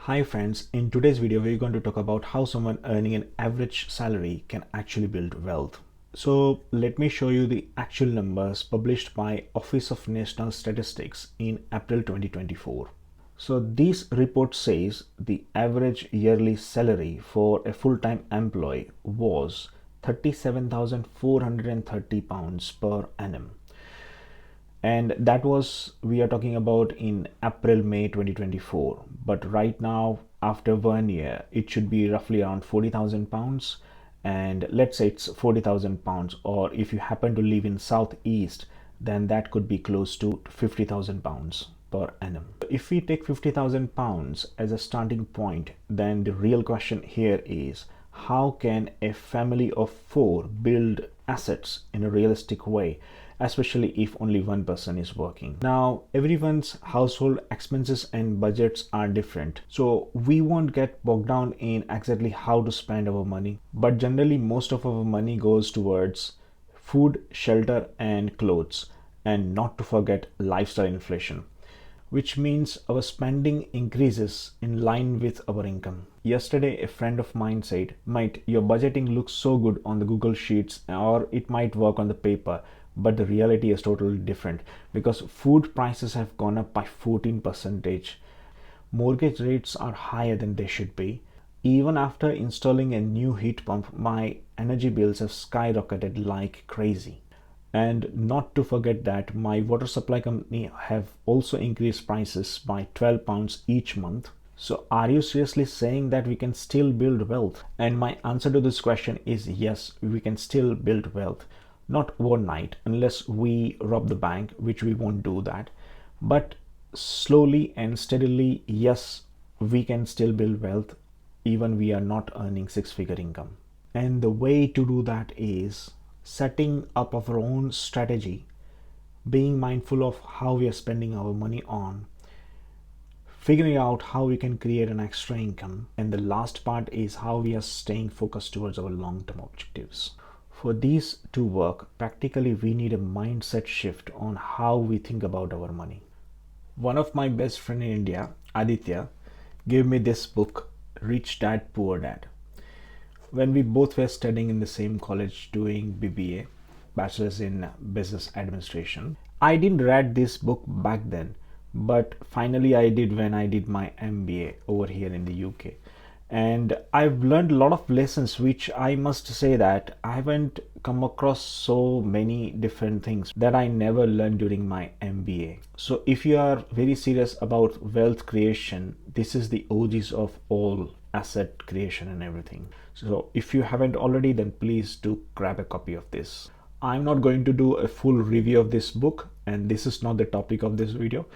Hi friends, in today's video we're going to talk about how someone earning an average salary can actually build wealth. So let me show you the actual numbers published by Office of National Statistics in April 2024. So this report says the average yearly salary for a full-time employee was £37,430 per annum. And that was, we are talking about in April May 2024, but right now after 1 year it should be roughly around £40,000. And let's say it's £40,000, or if you happen to live in southeast, then that could be close to £50,000 per annum. If we take £50,000 as a starting point, then the real question here is, how can a family of four build assets in a realistic way, especially if only one person is working? Now, everyone's household expenses and budgets are different, so we won't get bogged down in exactly how to spend our money, but generally most of our money goes towards food, shelter and clothes, and not to forget lifestyle inflation, which means our spending increases in line with our income. Yesterday, a friend of mine said, "Mate, your budgeting looks so good on the Google Sheets, or it might work on the paper, but the reality is totally different because food prices have gone up by 14%. Mortgage rates are higher than they should be. Even after installing a new heat pump, my energy bills have skyrocketed like crazy. And not to forget that my water supply company have also increased prices by £12 each month. So are you seriously saying that we can still build wealth?" And my answer to this question is yes, we can still build wealth. Not overnight, unless we rob the bank, which we won't do that. But slowly and steadily, yes, we can still build wealth even we are not earning six-figure income. And the way to do that is setting up our own strategy, being mindful of how we are spending our money on, figuring out how we can create an extra income, and the last part is how we are staying focused towards our long-term objectives. For these to work, practically we need a mindset shift on how we think about our money. One of my best friend in India, Aditya, gave me this book, Rich Dad Poor Dad, when we both were studying in the same college doing BBA, Bachelor's in Business Administration. I didn't read this book back then, but finally I did when I did my MBA over here in the UK. And I've learned a lot of lessons, which I must say that I haven't come across so many different things that I never learned during my MBA. So if you are very serious about wealth creation, this is the OGs of all asset creation and everything. So if you haven't already, then please do grab a copy of this. I'm not going to do a full review of this book, and this is not the topic of this video,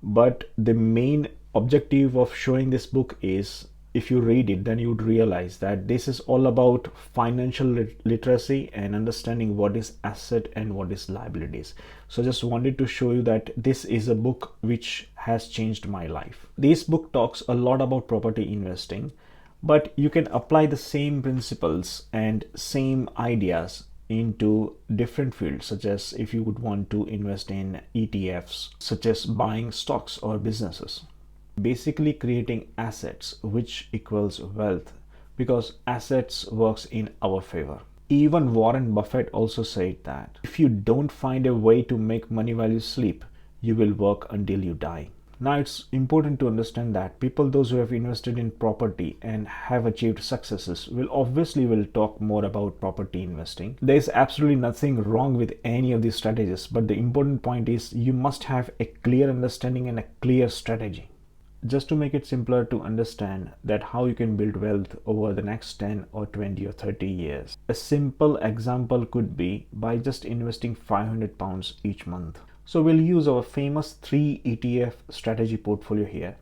but the main objective of showing this book is, if you read it, then you would realize that this is all about financial literacy and understanding what is asset and what is liabilities. So just wanted to show you that this is a book which has changed my life. This book talks a lot about property investing, but you can apply the same principles and same ideas into different fields, such as if you would want to invest in ETFs, such as buying stocks or businesses. Basically creating assets, which equals wealth, because assets works in our favor. Even Warren Buffett also said that if you don't find a way to make money while you sleep, you will work until you die. Now it's important to understand that people, those who have invested in property and have achieved successes, will talk more about property investing. There is absolutely nothing wrong with any of these strategies, but the important point is you must have a clear understanding and a clear strategy. Just to make it simpler to understand that how you can build wealth over the next 10 or 20 or 30 years. A simple example could be by just investing £500 each month. So we'll use our famous 3 ETF strategy portfolio here.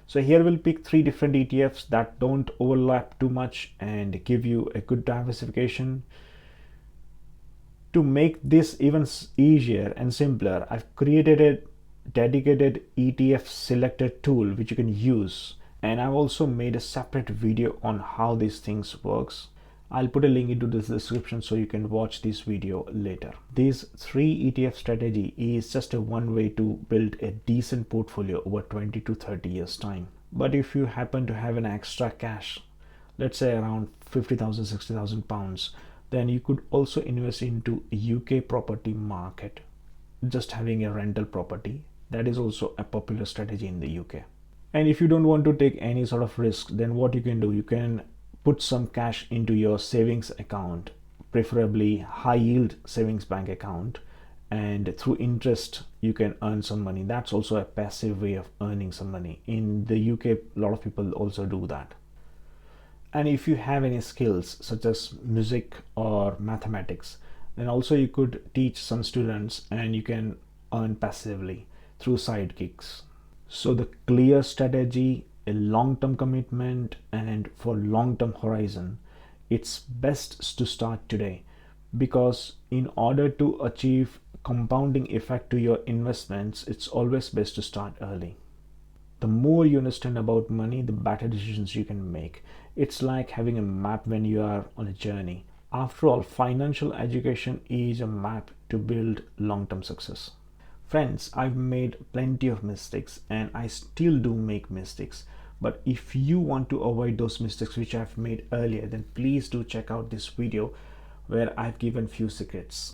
So here we'll pick 3 different ETFs that don't overlap too much and give you a good diversification. To make this even easier and simpler, I've created a dedicated ETF selector tool which you can use, and I've also made a separate video on how these things works. I'll put a link into this description so you can watch this video later. This 3 ETF strategy is just a one way to build a decent portfolio over 20 to 30 years time. But if you happen to have an extra cash, let's say around 50,000, 60,000 pounds, then you could also invest into UK property market, just having a rental property. That is also a popular strategy in the UK. And if you don't want to take any sort of risk, then what you can do, you can put some cash into your savings account, preferably high yield savings bank account, and through interest you can earn some money. That's also a passive way of earning some money. In the UK, a lot of people also do that. And if you have any skills such as music or mathematics, then also you could teach some students and you can earn passively through side gigs. So the clear strategy, a long-term commitment, and for long-term horizon, it's best to start today, because in order to achieve compounding effect to your investments, it's always best to start early. The more you understand about money, the better decisions you can make. It's like having a map when you are on a journey. After all, financial education is a map to build long-term success. Friends, I've made plenty of mistakes and I still do make mistakes. But if you want to avoid those mistakes which I've made earlier, then please do check out this video where I've given few secrets.